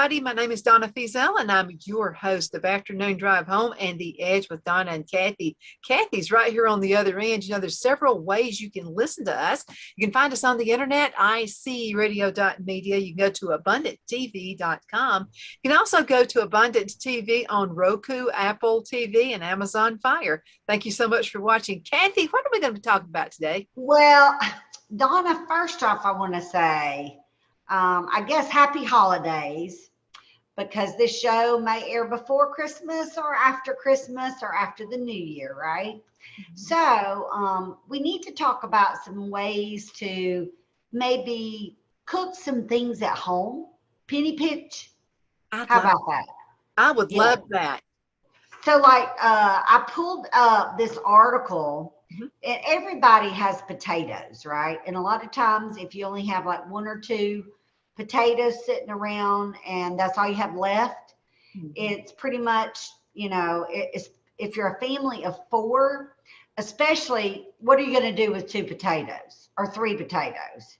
everybody. My name is Donna Fiesel, and I'm your host of Afternoon Drive Home and The Edge with Donna and Cathy. Cathy's right here on the other end. You know, there's several ways you can listen to us. You can find us on the internet, icradio.media. You can go to abundanttv.com. You can also go to Abundant TV on Roku, Apple TV, and Amazon Fire. Thank you so much for watching. Cathy, what are we going to be talking about today? Well, Donna, first off, I want to say, I guess happy holidays, because this show may air before Christmas or after the new year, right? Mm-hmm. So we need to talk about some ways to maybe cook some things at home. Penny pinch. How about that? I would love that. So like I pulled up this article. Mm-hmm. And everybody has potatoes, right? And a lot of times if you only have like one or two potatoes sitting around and that's all you have left, mm-hmm. It's pretty much, you know, it's, if you're a family of four, especially, what are you going to do with 2 potatoes or 3 potatoes?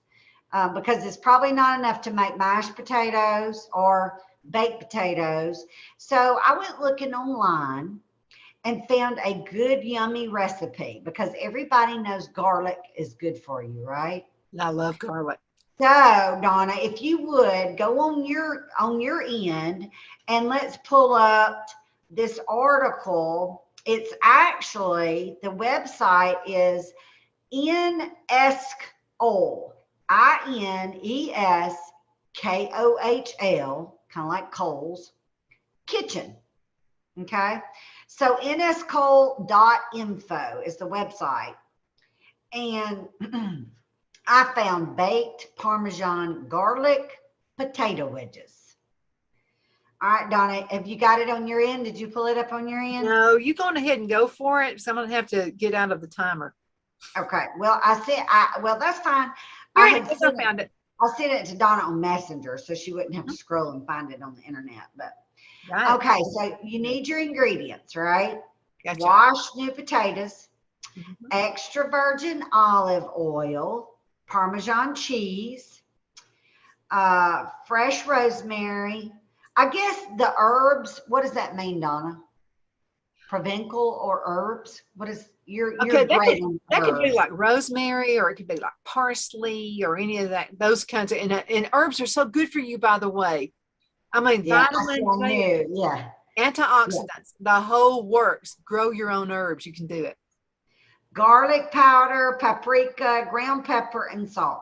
Because it's probably not enough to make mashed potatoes or baked potatoes. So I went looking online and found a good, yummy recipe, because everybody knows garlic is good for you, right? I love garlic. So, Donna, if you would go on your end and let's pull up this article. It's actually, the website is INESKOHL, INESKOHL, kind of like Kohl's, kitchen. Okay. So nskohl.info is the website. And I found baked Parmesan garlic potato wedges. All right, Donna, have you got it on your end? Did you pull it up on your end? No, you going ahead and go for it. So I'm going to have to get out of the timer. Okay. Well, well, that's fine. I found it. I'll send it to Donna on Messenger so she wouldn't have to scroll and find it on the internet. But right. Okay, so you need your ingredients, right? Gotcha. Washed new potatoes, mm-hmm. extra virgin olive oil, Parmesan cheese, fresh rosemary. I guess the herbs, what does that mean, Donna? Provencal or herbs? What is okay, that could be like rosemary, or it could be like parsley or any of that, those kinds of, and herbs are so good for you, by the way. I mean, vitamins, antioxidants, the whole works. Grow your own herbs. You can do it. Garlic powder, paprika, ground pepper, and salt.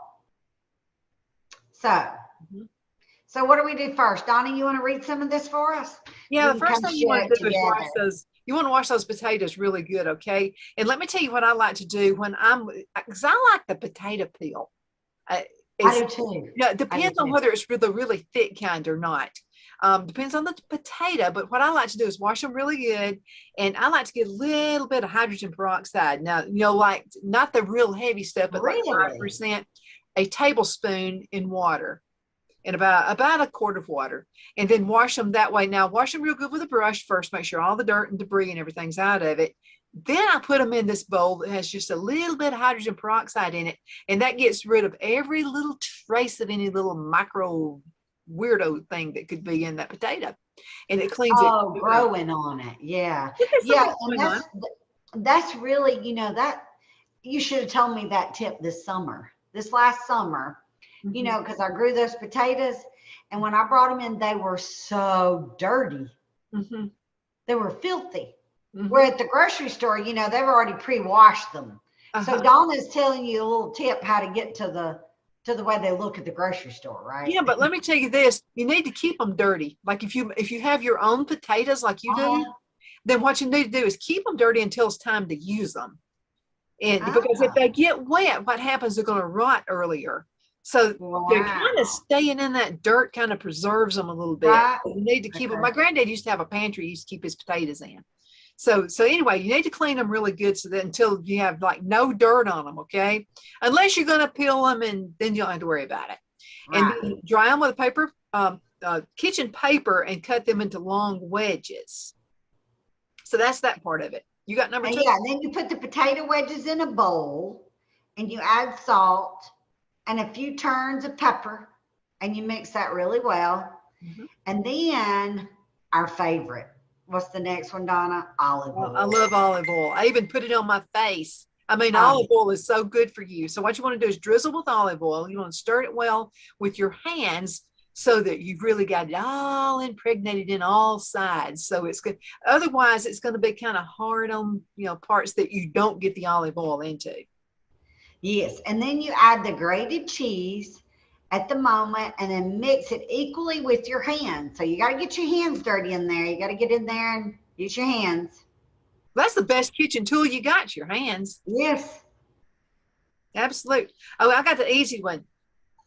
So, mm-hmm. So what do we do first? Donna, you want to read some of this for us? Yeah, the first thing you want to do is wash those. You want to wash those potatoes really good, okay? And let me tell you what I like to do when because I like the potato peel. I do too. Yeah, it depends on whether it's the really thick kind or not. Depends on the potato, but what I like to do is wash them really good, and I like to get a little bit of hydrogen peroxide. Now, you know, like not the real heavy stuff, but really? Like 5%, a tablespoon in water, and about a quart of water, and then wash them that way. Now, wash them real good with a brush first, make sure all the dirt and debris and everything's out of it. Then I put them in this bowl that has just a little bit of hydrogen peroxide in it, and that gets rid of every little trace of any little micro weirdo thing that could be in that potato, and it cleans it. Oh, growing on it. Yeah. Yeah. And that's really, you know, that you should have told me that tip this last summer, mm-hmm. you know, because I grew those potatoes, and when I brought them in, they were so dirty. Mm-hmm. They were filthy. Mm-hmm. Where at the grocery store, you know, they've already pre-washed them. Uh-huh. So Donna's telling you a little tip how to get to the way they look at the grocery store, right? Yeah, but let me tell you this: you need to keep them dirty. Like if you have your own potatoes like you do, then what you need to do is keep them dirty until it's time to use them. And because if they get wet, what happens? They're going to rot earlier. So they're kind of staying in that dirt, kind of preserves them a little bit. Right. You need to keep them. My granddad used to have a pantry he used to keep his potatoes in. So anyway, you need to clean them really good so that until you have like no dirt on them, okay? Unless you're going to peel them, and then you don't have to worry about it. Right. And then dry them with a paper, kitchen paper, and cut them into long wedges. So that's that part of it. You got number 2? Yeah, and then you put the potato wedges in a bowl, and you add salt and a few turns of pepper, and you mix that really well. Mhm. And then our favorite. What's the next one, Donna? Olive Well, I oil. love olive oil. I even put it on my face. I mean, Um, olive oil is so good for you. So what you want to do is drizzle with olive oil. You want to stir it well with your hands so that you've really got it all impregnated in all sides. So it's good. Otherwise, it's going to be kind of hard on, parts that you don't get the olive oil into. yes. And then you add the grated cheese at the moment and then mix it equally with your hands. So you got to get your hands dirty in there. You got to get in there and use your hands. That's the best kitchen tool you got, your hands. Yes. Absolute. Oh, I got the easy one.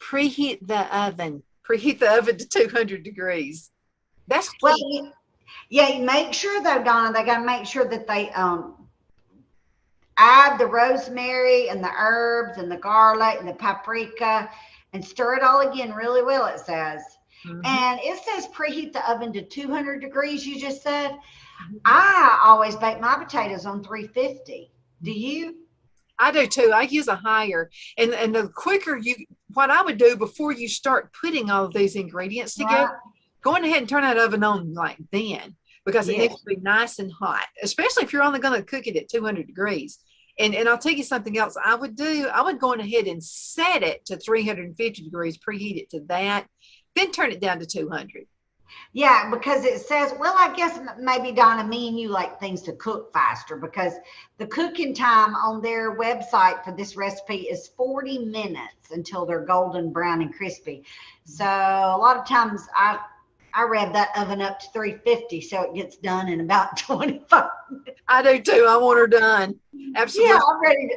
Preheat the oven. Preheat the oven to 200 degrees. That's Well, key. yeah, make sure though, Donna, they got to make sure that they add the rosemary and the herbs and the garlic and the paprika and stir it all again really well, it says. Mhm. And it says preheat the oven to 200 degrees, you just said. Mhm. I always bake my potatoes on 350. Do you? I do too. I use a higher, and the quicker what I would do before you start putting all of these ingredients together, Right. go on ahead and turn that oven on like then, because it needs Yes. to be nice and hot, especially if you're only going to cook it at 200 degrees. And I'll tell you something else I would do. I would go on ahead and set it to 350 degrees, preheat it to that, then turn it down to 200. Yeah, because it says, well, I guess maybe Donna, me and you like things to cook faster because the cooking time on their website for this recipe is 40 minutes until they're golden brown and crispy. So a lot of times I rev that oven up to 350 so it gets done in about 25 minutes. I do too. I want her done. Yeah, Absolutely.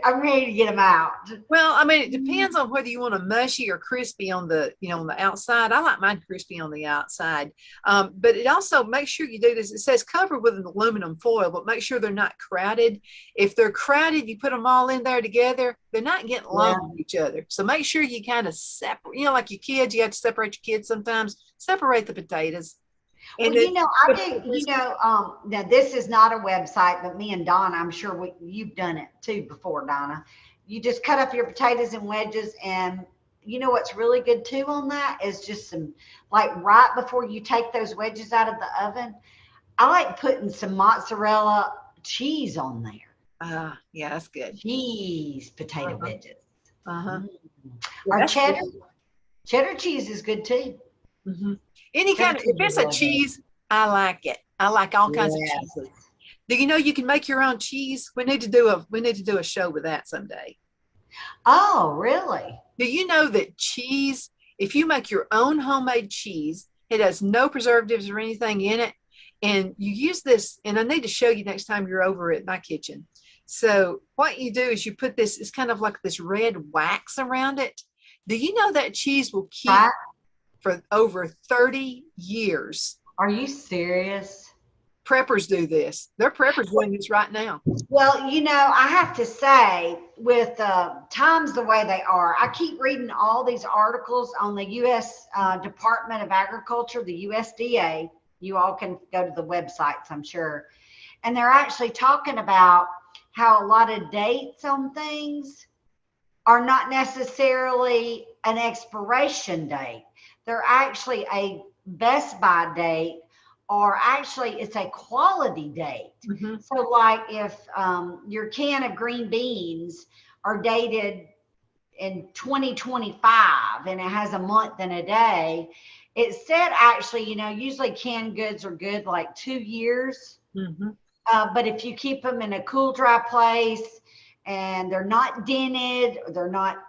I'm ready to get them out. Well, I mean, it depends on whether you want a mushy or crispy on the outside. I like mine crispy on the outside. But it also make sure you do this. It says cover with an aluminum foil, but make sure they're not crowded. If they're crowded, you put them all in there together, they're not getting Yeah. along with each other. So make sure you kind of separate, like your kids, you have to separate your kids sometimes, separate the potatoes. Well, And then I do, now this is not a website, but me and Donna, I'm sure you've done it too before, Donna. You just cut up your potatoes in wedges, and you know what's really good too on that is just some, like right before you take those wedges out of the oven, I like putting some mozzarella cheese on there. yeah, that's good. Cheese potato Uh-huh. wedges. Uh-huh. Mm. Yeah, Or that's good. cheddar cheese is good too. Mhm. Any Cheddar kind of, if cheese is it's a really good. cheese, I like it. I like all kinds of cheeses. Yes. Do you know you can make your own cheese? We need to do a show with that someday. Oh, really? Do you know that cheese, if you make your own homemade cheese, it has no preservatives or anything in it, and you use this, and I need to show you next time you're over at my kitchen. So what you do is you put this, it's kind of like this red wax around it. Do you know that cheese will keep Right? for over 30 years? Are you serious? Preppers do this. They're preppers doing this right now. Well, I have to say, with times the way they are, I keep reading all these articles on the U.S. Department of Agriculture, the USDA. You all can go to the websites, I'm sure. And they're actually talking about how a lot of dates on things are not necessarily an expiration date. They're actually a best by date, or actually it's a quality date. Mm-hmm. So like if your can of green beans are dated in 2025 and it has a month and a day, it said actually, usually canned goods are good like 2 years. Mm-hmm. But if you keep them in a cool, dry place and they're not dented, they're not,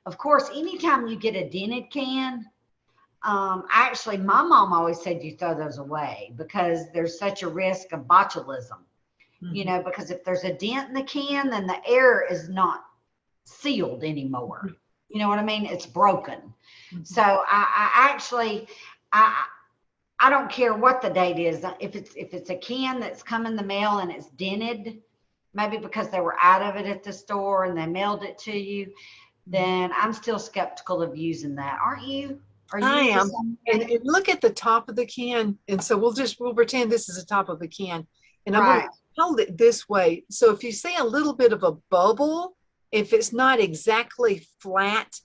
of course, anytime you get a dented can, actually, my mom always said you throw those away because there's such a risk of botulism, Mm-hmm. because if there's a dent in the can, then the air is not sealed anymore. You know what I mean? It's broken. Mm-hmm. So I actually, I don't care what the date is. If it's a can that's come in the mail and it's dented, maybe because they were out of it at the store and they mailed it to you, then I'm still skeptical of using that. Aren't you? Are I you the am. same And, way? and look at the top of the can. And so we'll pretend this is the top of the can. And I'm going to Right. hold it this way. So if you see a little bit of a bubble, if it's not exactly flat,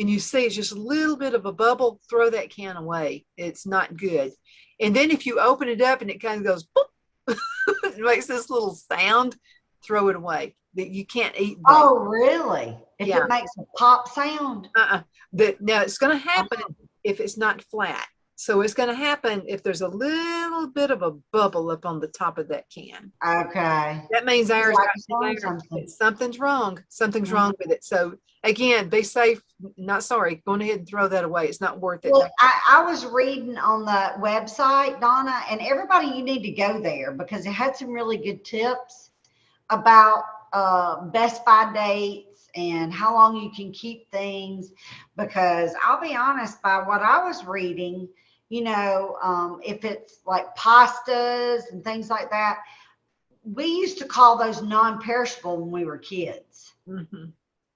and you see it's just a little bit of a bubble, throw that can away. It's not good. And then if you open it up and it kind of goes, boop, it makes this little sound, throw it away. That you can't eat that. Oh, really? If Yeah. it makes a pop sound? Now it's going to happen if it's not flat. So it's going to happen if there's a little bit of a bubble up on the top of that can. Okay. That means ours Like something's wrong. Something's wrong with it. So again, be safe. Not sorry. Go ahead and throw that away. It's not worth it. Well, I was reading on the website, Donna, and everybody, you need to go there because it had some really good tips about Best By dates and how long you can keep things. Because I'll be honest, by what I was reading, you know, if it's like pastas and things like that, we used to call those non-perishable when we were kids. Mm-hmm.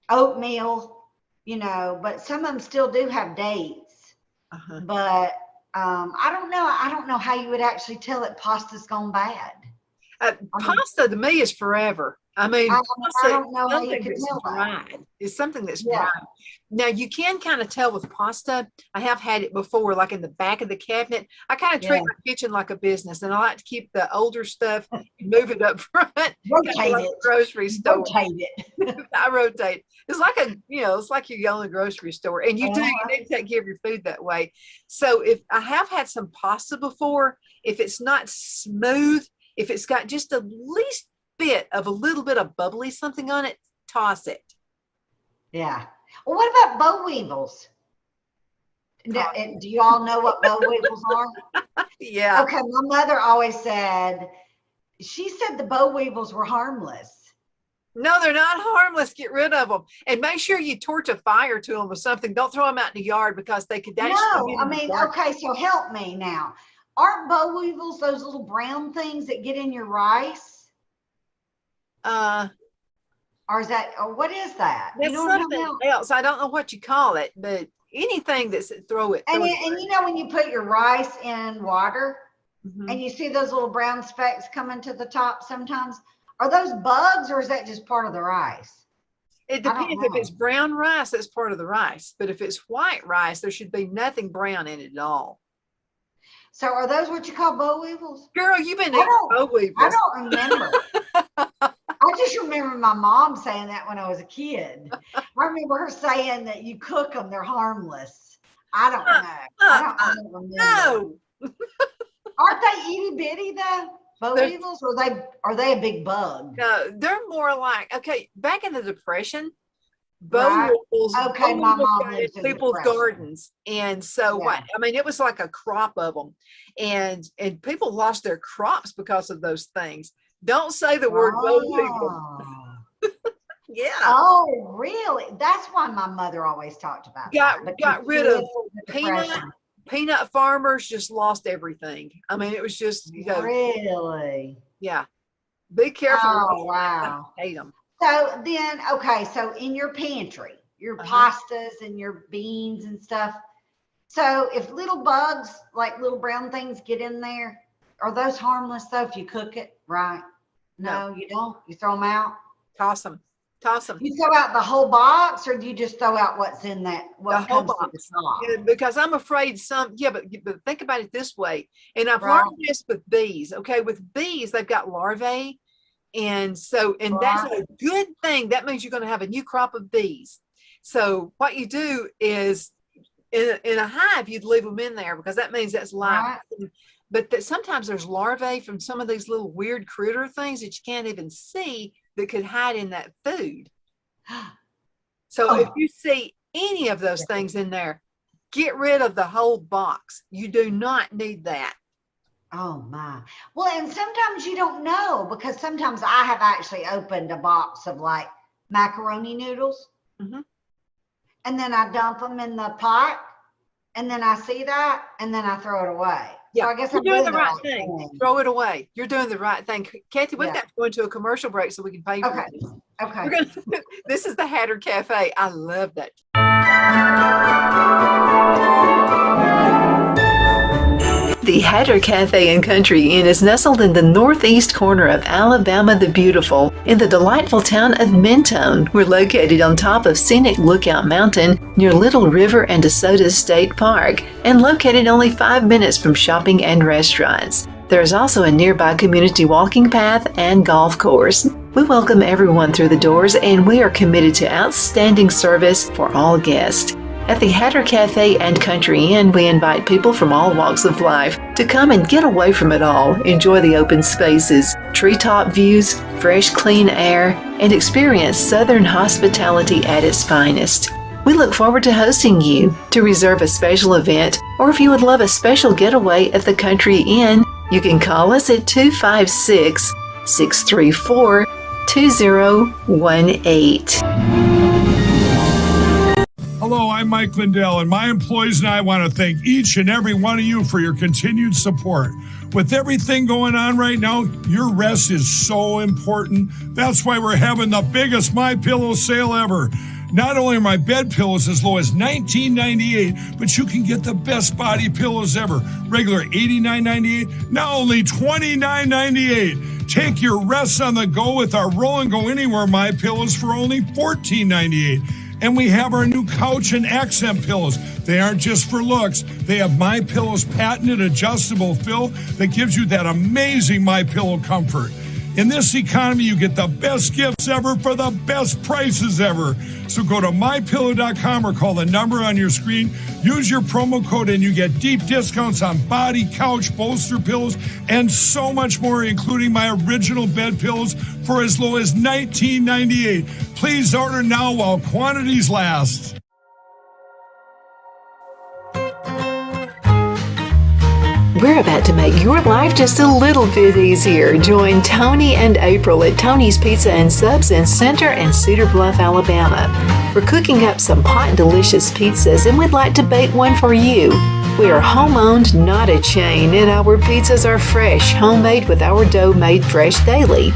Oatmeal, you know, but some of them still do have dates. But I don't know. I don't know how you would actually tell that pasta's gone bad. Pasta to me is forever. I mean, I don't know how you can tell that. It's something that's dry. Now you can kind of tell with pasta. I have had it before, like in the back of the cabinet. I kind of treat my kitchen like a business, and I like to keep the older stuff, move it up front, rotate like it. a grocery store. Rotate it. I rotate. It's like it's like you're going to the grocery store, and you need to take care of your food that way. So if I have had some pasta before, if it's not smooth, if it's got just a least bit of a little bit of bubbly something on it, toss it. Yeah. Well, what about boll weevils? Do you all know what boll weevils are? Yeah. Okay. My mother always said, she said the boll weevils were harmless. No, they're not harmless. Get rid of them. And make sure you torch a fire to them or something. Don't throw them out in the yard because they could actually. No, I mean, okay, so help me now. Aren't boll weevils those little brown things that get in your rice? Or is that, or what is that? That's something else. I don't know what you call it, but anything that's throw it. And you know, when you put your rice in water and you see those little brown specks coming to the top sometimes, are those bugs or is that just part of the rice? It depends. If it's brown rice, that's part of the rice. But if it's white rice, there should be nothing brown in it at all. So are those what you call boll weevils? Girl, you've been eating boll weevils. I don't remember. I just remember my mom saying that when I was a kid. I remember her saying that you cook them, they're harmless. I don't know. I don't remember. No. Aren't they itty bitty though? Boll weevils, or are they a big bug? No, they're more like, okay, back in the Depression, boll weevils, my mom lived in people's gardens. And so what, I mean, it was like a crop of them. And people lost their crops because of those things. Don't say the word boll weevil. Yeah. Oh, really? That's why my mother always talked about got rid of peanut farmers, just lost everything. I mean, it was just, really? Yeah. Be careful. Oh, wow. I hate them. So then, okay, so in your pantry, your pastas and your beans and stuff. So if little bugs, like little brown things get in there, are those harmless though if you cook it right? No, you don't? You throw them out? Toss them. You throw out the whole box or do you just throw out what's in that? The whole box. Yeah, because I'm afraid but think about it this way. And I've learned this with bees. Okay, with bees, they've got larvae. And that's a good thing. That means you're going to have a new crop of bees. So what you do is in a hive, you'd leave them in there because that means that's live. But sometimes there's larvae from some of these little weird critter things that you can't even see that could hide in that food. So if you see any of those things in there, get rid of the whole box. You do not need that. Oh my. Well, and sometimes you don't know because sometimes I have actually opened a box of like macaroni noodles and then I dump them in the pot and then I see that and then I throw it away. Yeah, so I guess you're doing the right thing. Throw it away. You're doing the right thing. Cathy, we've got to go into a commercial break so we can pay for this. Okay. This is the Hatter Cafe. I love that. The Hatter Cafe and Country Inn is nestled in the northeast corner of Alabama the Beautiful in the delightful town of Mentone. We're located on top of scenic Lookout Mountain near Little River and DeSoto State Park and located only 5 minutes from shopping and restaurants. There is also a nearby community walking path and golf course. We welcome everyone through the doors and we are committed to outstanding service for all guests. At the Hatter Cafe and Country Inn, we invite people from all walks of life to come and get away from it all, enjoy the open spaces, treetop views, fresh, clean air, and experience Southern hospitality at its finest. We look forward to hosting you. To reserve a special event, or if you would love a special getaway at the Country Inn, you can call us at 256-634-2018. Hello, I'm Mike Lindell, and my employees and I want to thank each and every one of you for your continued support. With everything going on right now, your rest is so important. That's why we're having the biggest MyPillow sale ever. Not only are my bed pillows as low as $19.98, but you can get the best body pillows ever. Regular $89.98, now only $29.98. Take your rest on the go with our Roll and Go Anywhere MyPillows for only $14.98. And we have our new couch and accent pillows. They aren't just for looks. They have MyPillow's patented adjustable fill that gives you that amazing MyPillow comfort. In this economy, you get the best gifts ever for the best prices ever. So go to MyPillow.com or call the number on your screen. Use your promo code and you get deep discounts on body, couch, bolster pillows, and so much more, including my original bed pillows for as low as $19.98. Please order now while quantities last. We're about to make your life just a little bit easier. Join Tony and April at Tony's Pizza and Subs in Center and Cedar Bluff, Alabama. We're cooking up some hot, delicious pizzas, and we'd like to bake one for you. We are home-owned, not a chain, and our pizzas are fresh, homemade with our dough made fresh daily.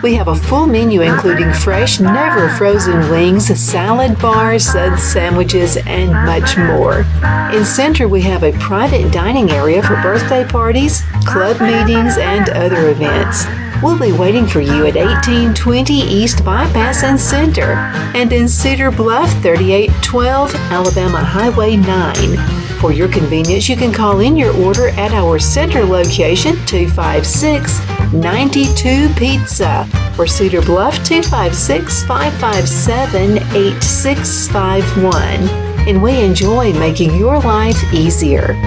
We have a full menu including fresh, never frozen wings, salad bars, suds sandwiches, and much more. In Center, we have a private dining area for birthday parties, club meetings, and other events. We'll be waiting for you at 1820 East Bypass and Center, and in Cedar Bluff, 3812 Alabama Highway 9. For your convenience, you can call in your order at our Center location, 256-92 Pizza, or Cedar Bluff, 256-557-8651. And we enjoy making your life easier.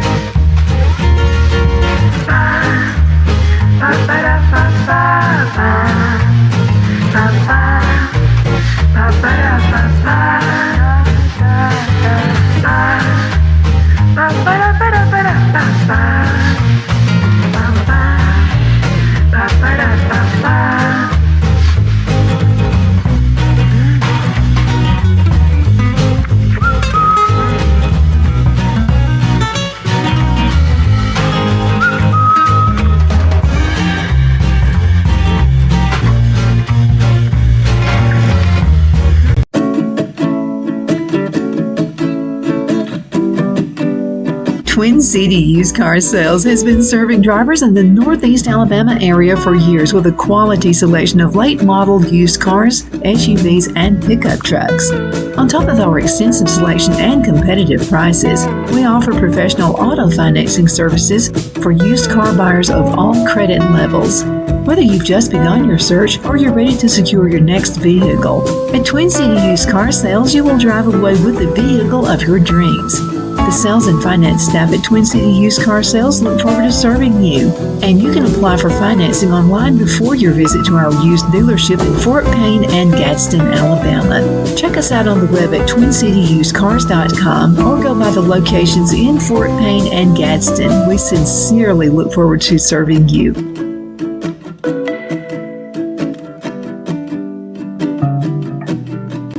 Twin City Used Car Sales has been serving drivers in the Northeast Alabama area for years with a quality selection of late model used cars, SUVs, and pickup trucks. On top of our extensive selection and competitive prices, we offer professional auto financing services for used car buyers of all credit levels. Whether you've just begun your search or you're ready to secure your next vehicle, at Twin City Used Car Sales, you will drive away with the vehicle of your dreams. The sales and finance staff at Twin City Used Car Sales look forward to serving you, and you can apply for financing online before your visit to our used dealership in Fort Payne and Gadsden, Alabama. Check us out on the web at twincityusedcars.com or go by the locations in Fort Payne and Gadsden. We sincerely look forward to serving you.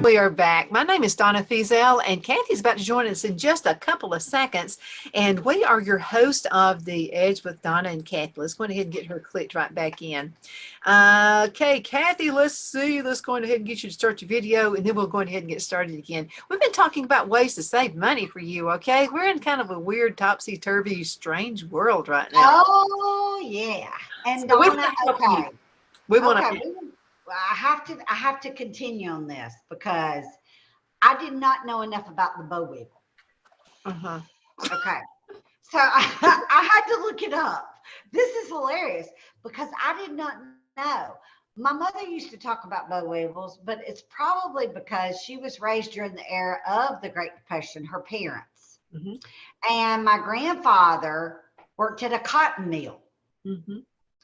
We are back. My name is Donna Fiesel, and Cathy's about to join us in just a couple of seconds. And we are your host of The Edge with Donna and Cathy. Let's go ahead and get her clicked right back in. Okay, Cathy, let's see. Let's go ahead and get you to start your video, and then we'll go ahead and get started again. We've been talking about ways to save money for you, okay? We're in kind of a weird, topsy-turvy, strange world right now. Oh, yeah. And So Donna, okay. We want to. Okay, I have to continue on this because I did not know enough about the boll weevil. Uh-huh. Okay. So I had to look it up. This is hilarious because I did not know. My mother used to talk about boll weevils, but it's probably because she was raised during the era of the Great Depression, her parents. Mm-hmm. And my grandfather worked at a cotton mill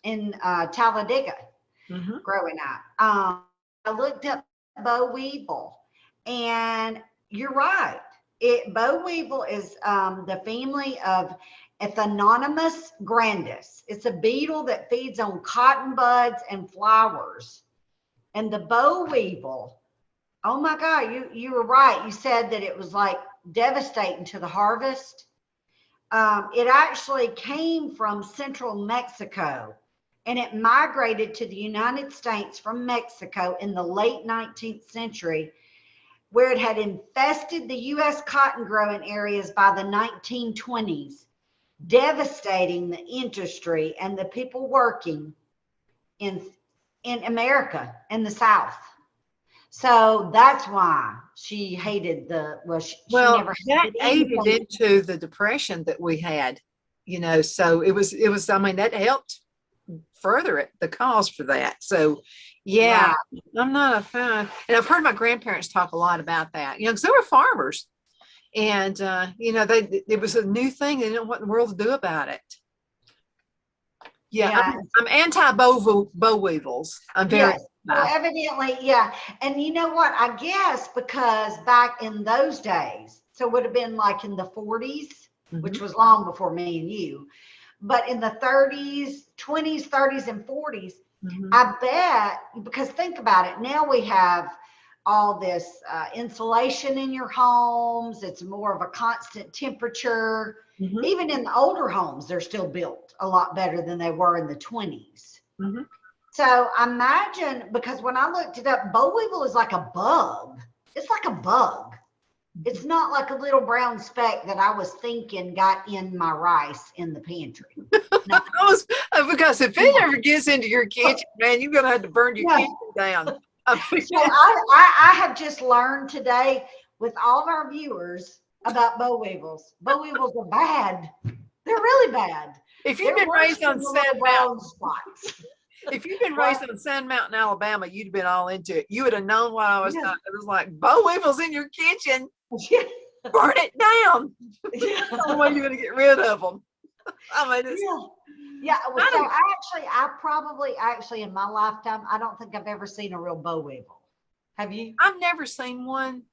in Talladega. Growing up, I looked up boll weevil, and you're right. Boll weevil is the family of Echinonymous grandis. It's a beetle that feeds on cotton buds and flowers. And the boll weevil, oh my God, you were right. You said that it was like devastating to the harvest. It actually came from central Mexico. And it migrated to the United States from Mexico in the late 19th century, where it had infested the U.S. cotton growing areas by the 1920s, devastating the industry and the people working in America, in the South. So that's why she hated she never that aided into the depression that we had, so it was, I mean, that helped further the cause for that. So yeah, right. I'm not a fan, and I've heard my grandparents talk a lot about that, because they were farmers, and it was a new thing. They didn't know what in the world to do about it. I'm anti boll weevils. I'm very well, evidently, and you know what, I guess because back in those days, so it would have been like in the 40s, which was long before me and you. But in the 30s, 20s, 30s, and 40s, I bet, because think about it, now we have all this insulation in your homes. It's more of a constant temperature. Even in the older homes, they're still built a lot better than they were in the 20s. So imagine, because when I looked it up, boll weevil is like a bug. It's like a bug. It's not like a little brown speck that I was thinking got in my rice in the pantry. No. Because if it ever gets into your kitchen, man, you're going to have to burn your kitchen down. So I have just learned today with all of our viewers about boll weevils. Boll weevils are bad. They're really bad. If you've been raised on Sand Mountain spots. If you've been raised on Sand Mountain, Alabama, you'd have been all into it. You would have known what I was talking. It was like, boll weevils in your kitchen. Burn it down. That's the way you're going to get rid of them. I mean, so I probably in my lifetime, I don't think I've ever seen a real boll weevil. Have you? I've never seen one.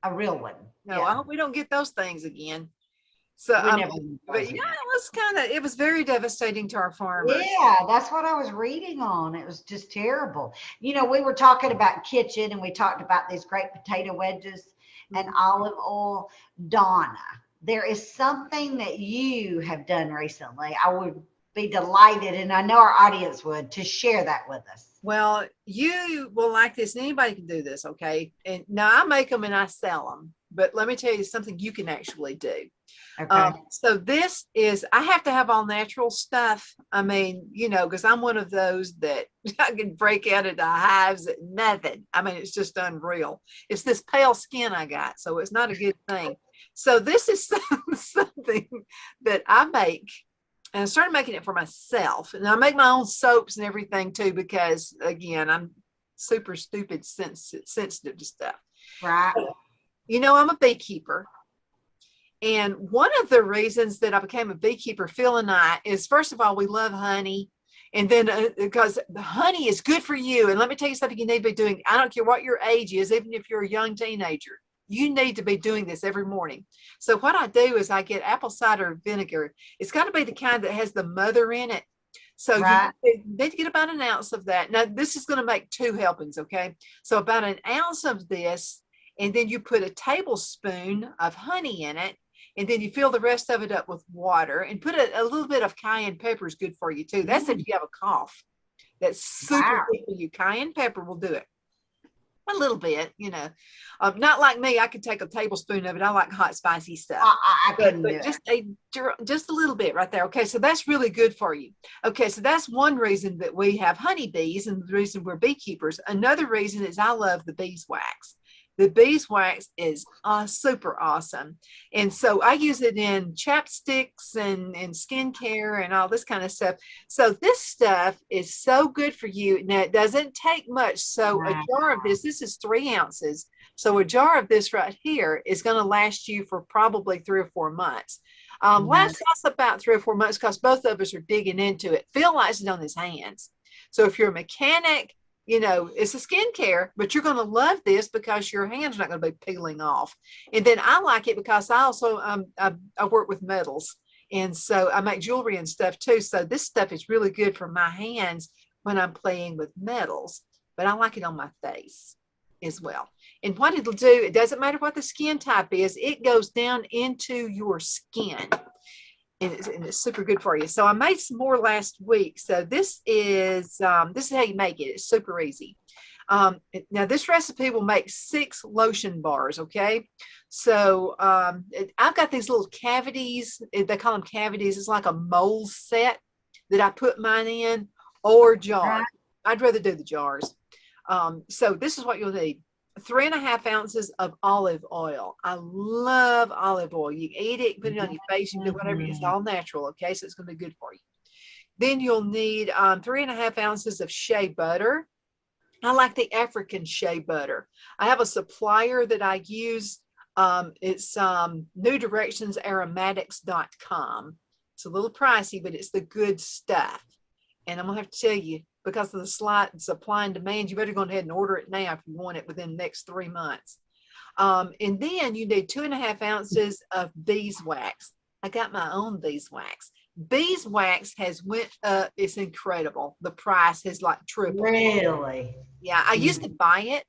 A real one. No, I hope we don't get those things again. So, but it was very devastating to our farmers. Yeah, that's what I was reading on. It was just terrible. We were talking about kitchen, and we talked about these great potato wedges and olive oil. Donna, there is something that you have done recently. I would be delighted, and I know our audience would, to share that with us. Well, you will like this, and anybody can do this, okay? And now I make them and I sell them, but let me tell you something you can actually do. Okay. So this is, I have to have all natural stuff. I mean, because I'm one of those that I can break out into hives at nothing. I mean, it's just unreal. It's this pale skin I got, so it's not a good thing. So this is something that I make, and I started making it for myself. And I make my own soaps and everything too, because again, I'm super stupid sensitive to stuff. Right. I'm a beekeeper. And one of the reasons that I became a beekeeper, Phil and I, is first of all, we love honey. And then because the honey is good for you. And let me tell you something you need to be doing. I don't care what your age is, even if you're a young teenager, you need to be doing this every morning. So what I do is I get apple cider vinegar. It's got to be the kind that has the mother in it. So Right. you need to get about an ounce of that. Now, this is going to make 2 helpings, okay? So about an ounce of this, and then you put a tablespoon of honey in it, and then you fill the rest of it up with water, and put a little bit of cayenne pepper is good for you too. That's if you have a cough. That's super Wow. good for you. Cayenne pepper will do it. A little bit, not like me. I could take a tablespoon of it. I like hot, spicy stuff. I couldn't do But it. just a little bit right there. Okay, so that's really good for you. Okay, so that's one reason that we have honeybees, and the reason we're beekeepers. Another reason is I love the beeswax. The beeswax is super awesome. And so I use it in chapsticks and skincare and all this kind of stuff. So this stuff is so good for you. Now, it doesn't take much. So a jar of this is 3 ounces. So a jar of this right here is going to last you for probably 3 or 4 months. Lasts us about 3 or 4 months because both of us are digging into it. Phil likes it on his hands. So if you're a mechanic, it's a skincare, but you're going to love this because your hands are not going to be peeling off. And then I like it because I also I work with metals, and so I make jewelry and stuff too. So this stuff is really good for my hands when I'm playing with metals. But I like it on my face as well. And what it'll do, it doesn't matter what the skin type is, it goes down into your skin. And it's super good for you. So I made some more last week. So this is how you make it. It's super easy. Now this recipe will make 6 lotion bars. Okay. So I've got these little cavities. They call them cavities. It's like a mold set that I put mine in, or jars. I'd rather do the jars. So this is what you'll need. 3.5 ounces of olive oil. I love olive oil. You eat it, put it on your face, you do whatever. It's all natural. Okay. So it's going to be good for you. Then you'll need 3.5 ounces of shea butter. I like the African shea butter. I have a supplier that I use. It's newdirectionsaromatics.com. It's a little pricey, but it's the good stuff. And I'm going to have to tell you, because of the slight supply and demand, you better go ahead and order it now if you want it within the next 3 months. And then you need 2.5 ounces of beeswax. I got my own beeswax. Beeswax has went up. It's incredible. The price has like tripled. Really? Yeah, I used to buy it,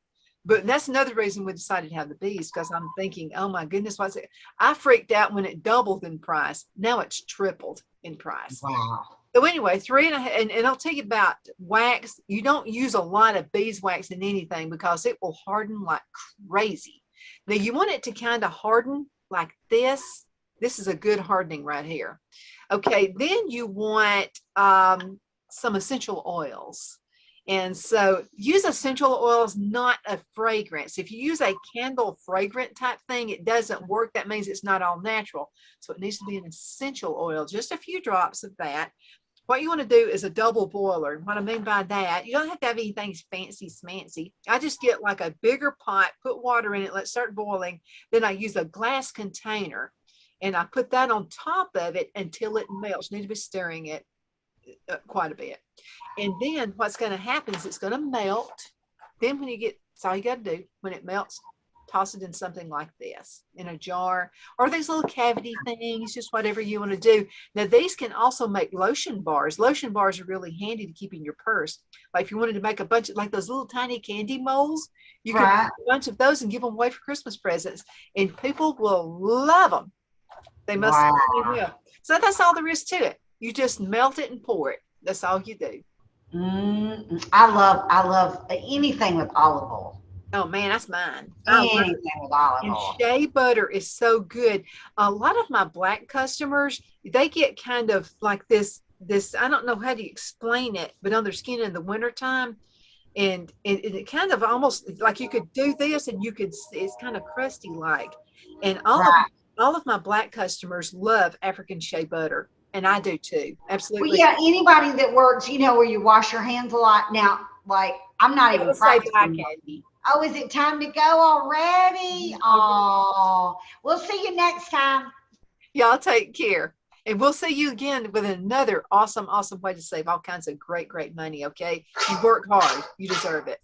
but that's another reason we decided to have the bees, because I'm thinking, oh my goodness, what's it? I freaked out when it doubled in price. Now it's tripled in price. Wow. So anyway, 3.5, and I'll tell you about wax. You don't use a lot of beeswax in anything because it will harden like crazy. Now you want it to kind of harden like this. This is a good hardening right here. Okay, then you want some essential oils. And so use essential oils, not a fragrance. If you use a candle fragrant type thing, it doesn't work. That means it's not all natural. So it needs to be an essential oil, just a few drops of that. What you want to do is a double boiler. And what I mean by that, you don't have to have anything fancy smancy. I just get like a bigger pot, put water in it, let it start boiling. Then I use a glass container and I put that on top of it until it melts. You need to be stirring it quite a bit. And then what's going to happen is it's going to melt. Then when you get, that's all you got to do. When it melts, toss it in something like this, in a jar, or these little cavity things, just whatever you want to do. Now, these can also make lotion bars. Lotion bars are really handy to keep in your purse. Like if you wanted to make a bunch of like those little tiny candy molds, you can make a bunch of those and give them away for Christmas presents, and people will love them. They must. Wow. So that's all there is to it. You just melt it and pour it. That's all you do. I love anything with olive oil. Oh man, that's mine. Anything with olive oil. And shea butter is so good. A lot of my Black customers, they get kind of like this, I don't know how to explain it, but on their skin in the wintertime. And it kind of almost like you could do this and you could, it's kind of crusty like. And all of my Black customers love African shea butter. And I do too. Absolutely. Well, yeah, anybody that works, where you wash your hands a lot. Now, like, I'm not even practicing. Oh, is it time to go already? Oh, we'll see you next time. Y'all take care. And we'll see you again with another awesome way to save all kinds of great money, okay? You work hard. You deserve it.